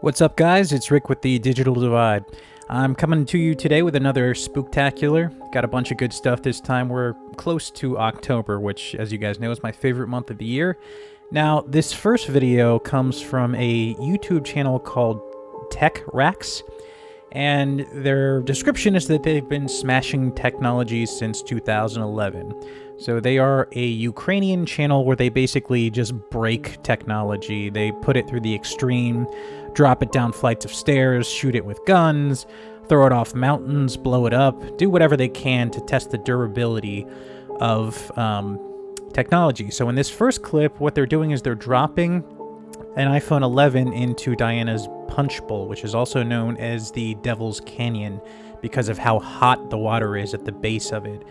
What's up, guys? It's Rick with the Digital Divide. I'm coming to you today with another Spooktacular. Got a bunch of good stuff this time. We're close to October, which, as you guys know, is my favorite month of the year. Now, this first video comes from a YouTube channel called Tech Racks, and their description is that they've been smashing technology since 2011. So they are a Ukrainian channel where they basically just break technology. They put it through the extreme, drop it down flights of stairs, shoot it with guns, throw it off mountains, blow it up, do whatever they can to test the durability of technology. So in this first clip, what they're doing is they're dropping an iPhone 11 into Diana's punch bowl, which is also known as the Devil's Canyon because of how hot the water is at the base of it.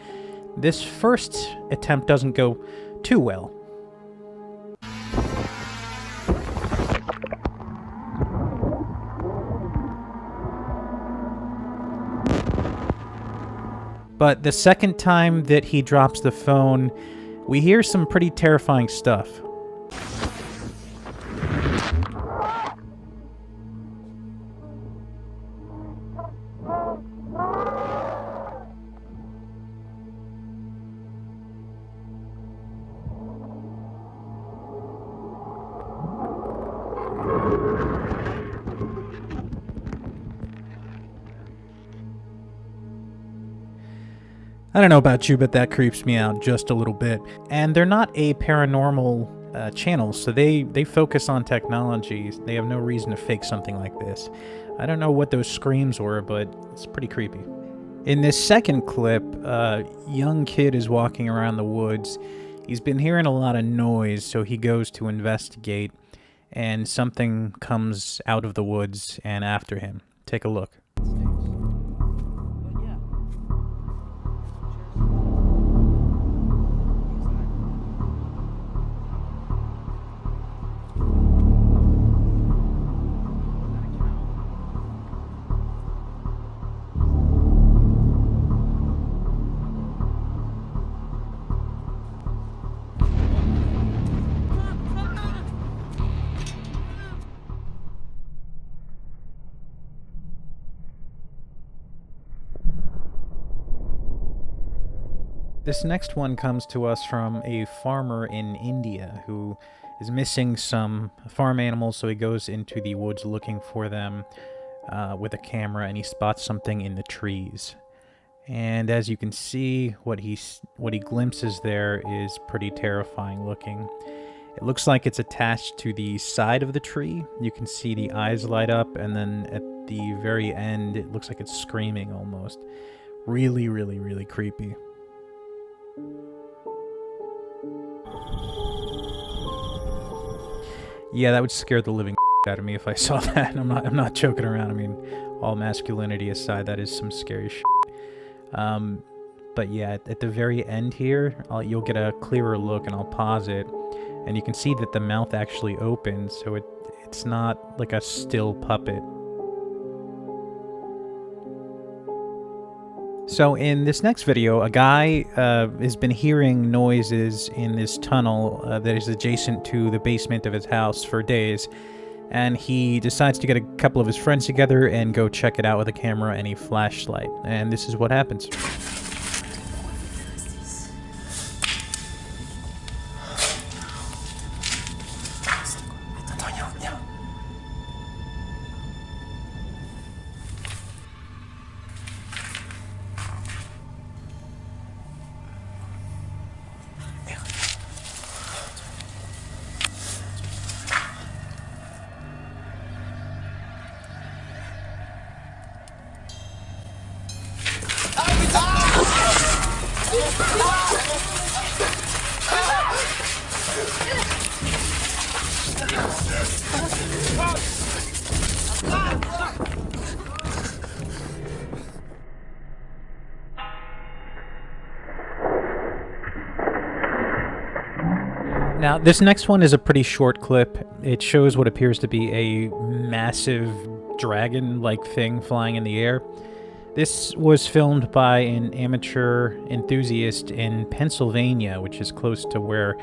This first attempt doesn't go too well. But the second time that he drops the phone, we hear some pretty terrifying stuff. I don't know about you, but that creeps me out just a little bit. And they're not a paranormal channel, so they focus on technology. They have no reason to fake something like this. I don't know what those screams were, but it's pretty creepy. In this second clip, a young kid is walking around the woods. He's been hearing a lot of noise, so he goes to investigate, and something comes out of the woods and after him. Take a look. This next one comes to us from a farmer in India who is missing some farm animals, so he goes into the woods looking for them with a camera, and he spots something in the trees. And as you can see, what he glimpses there is pretty terrifying looking. It looks like it's attached to the side of the tree. You can see the eyes light up, and then at the very end, it looks like it's screaming almost. Really, really, really creepy. Yeah, that would scare the living out of me if I saw that. I'm not joking around. I mean, all masculinity aside, that is some scary shit. But yeah, at the very end here, you'll get a clearer look, and I'll pause it, and you can see that the mouth actually opens, so it's not like a still puppet. So in this next video, a guy has been hearing noises in this tunnel that is adjacent to the basement of his house for days, and he decides to get a couple of his friends together and go check it out with a camera and a flashlight. And this is what happens. Now, this next one is a pretty short clip. It shows what appears to be a massive dragon-like thing flying in the air. This was filmed by an amateur enthusiast in Pennsylvania, which is close to where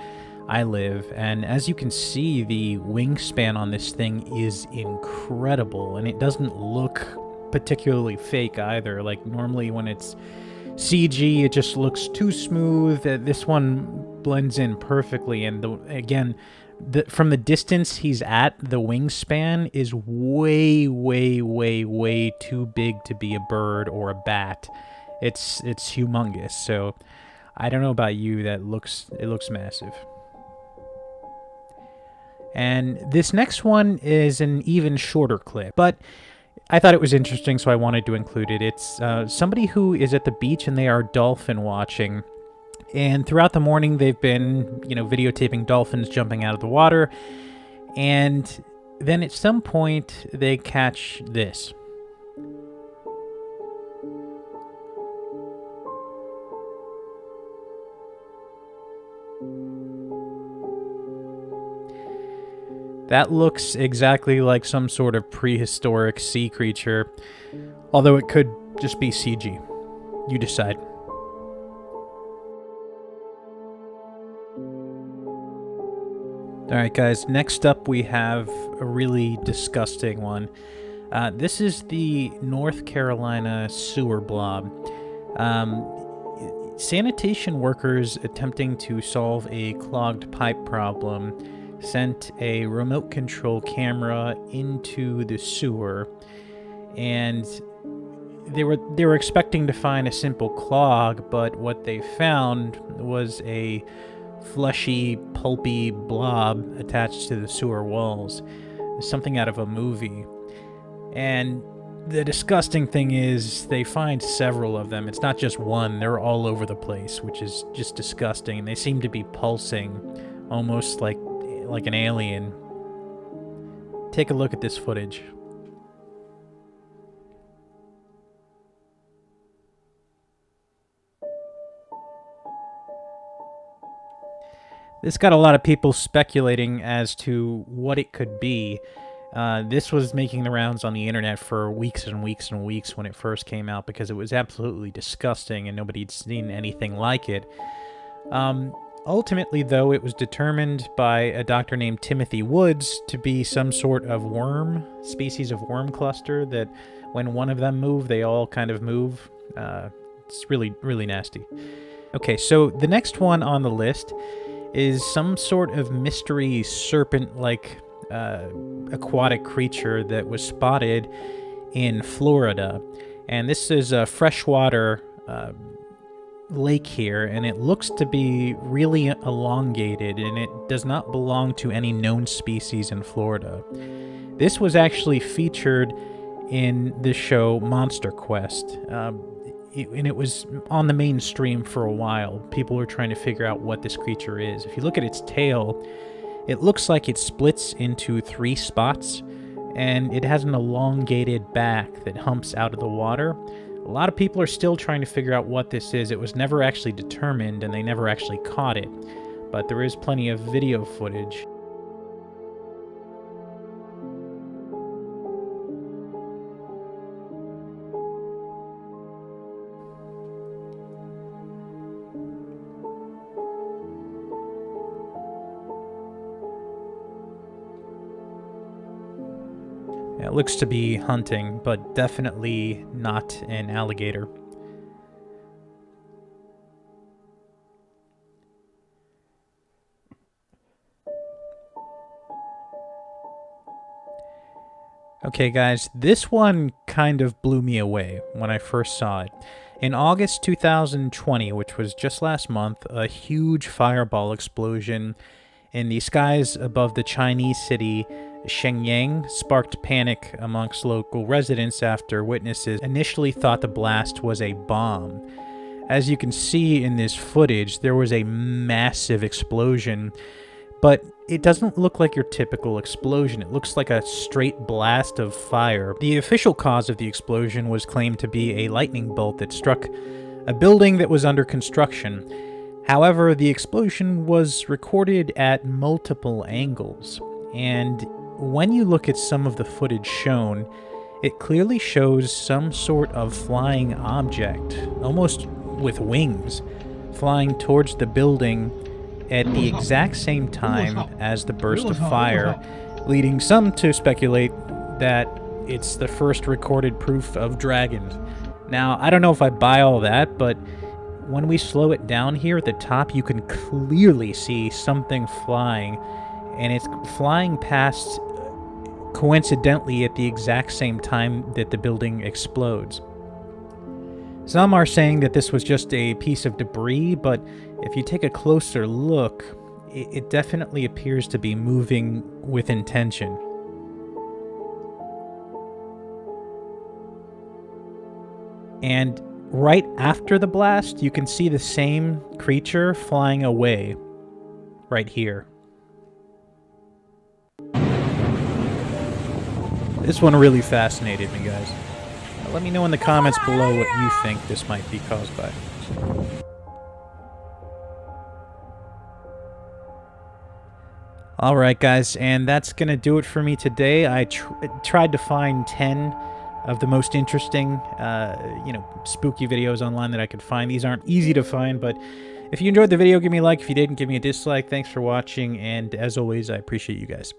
I live. And as you can see, the wingspan on this thing is incredible, and it doesn't look particularly fake either. Like, normally when it's CG, it just looks too smooth. This one blends in perfectly, and from the distance he's at, the wingspan is way, way, way, way too big to be a bird or a bat. It's humongous. So I don't know about you, it looks massive. And this next one is an even shorter clip, but I thought it was interesting, so I wanted to include it. It's somebody who is at the beach and they are dolphin watching. And throughout the morning, they've been, videotaping dolphins jumping out of the water. And then at some point, they catch this. That looks exactly like some sort of prehistoric sea creature, although it could just be CG. You decide. Alright guys, next up we have a really disgusting one. This is the North Carolina sewer blob. Sanitation workers attempting to solve a clogged pipe problem sent a remote control camera into the sewer, and they were expecting to find a simple clog, but what they found was a fleshy, pulpy blob attached to the sewer walls. Something out of a movie. And the disgusting thing is they find several of them. It's not just one, they're all over the place, which is just disgusting. And they seem to be pulsing, almost like an alien. Take a look at this footage. This got a lot of people speculating as to what it could be. This was making the rounds on the internet for weeks and weeks and weeks when it first came out, because it was absolutely disgusting and nobody had seen anything like it. Ultimately, though, it was determined by a doctor named Timothy Woods to be some sort of worm, species of worm cluster, that when one of them move, they all kind of move. It's really, really nasty. Okay, so the next one on the list is some sort of mystery serpent-like aquatic creature that was spotted in Florida. And this is a freshwater lake here, and it looks to be really elongated, and it does not belong to any known species in Florida. This was actually featured in the show Monster Quest, and it was on the mainstream for a while. People were trying to figure out what this creature is. If you look at its tail, it looks like it splits into 3 spots, and it has an elongated back that humps out of the water. A lot of people are still trying to figure out what this is. It was never actually determined, and they never actually caught it. But there is plenty of video footage. It looks to be hunting, but definitely not an alligator. Okay guys, this one kind of blew me away when I first saw it. In August 2020, which was just last month, a huge fireball explosion in the skies above the Chinese city Shenyang sparked panic amongst local residents after witnesses initially thought the blast was a bomb. As you can see in this footage, there was a massive explosion, but it doesn't look like your typical explosion. It looks like a straight blast of fire. The official cause of the explosion was claimed to be a lightning bolt that struck a building that was under construction. However, the explosion was recorded at multiple angles, and when you look at some of the footage shown, it clearly shows some sort of flying object, almost with wings, flying towards the building at the exact same time as the burst of fire, leading some to speculate that it's the first recorded proof of dragons. Now, I don't know if I buy all that, but when we slow it down here at the top, you can clearly see something flying, and it's flying past coincidentally at the exact same time that the building explodes. Some are saying that this was just a piece of debris, but if you take a closer look, it definitely appears to be moving with intention. And right after the blast, you can see the same creature flying away right here. This one really fascinated me, guys. Let me know in the comments below what you think this might be caused by. Alright guys, and that's gonna do it for me today. I tried to find 10 of the most interesting, spooky videos online that I could find. These aren't easy to find, but if you enjoyed the video, give me a like. If you didn't, give me a dislike. Thanks for watching, and as always, I appreciate you guys.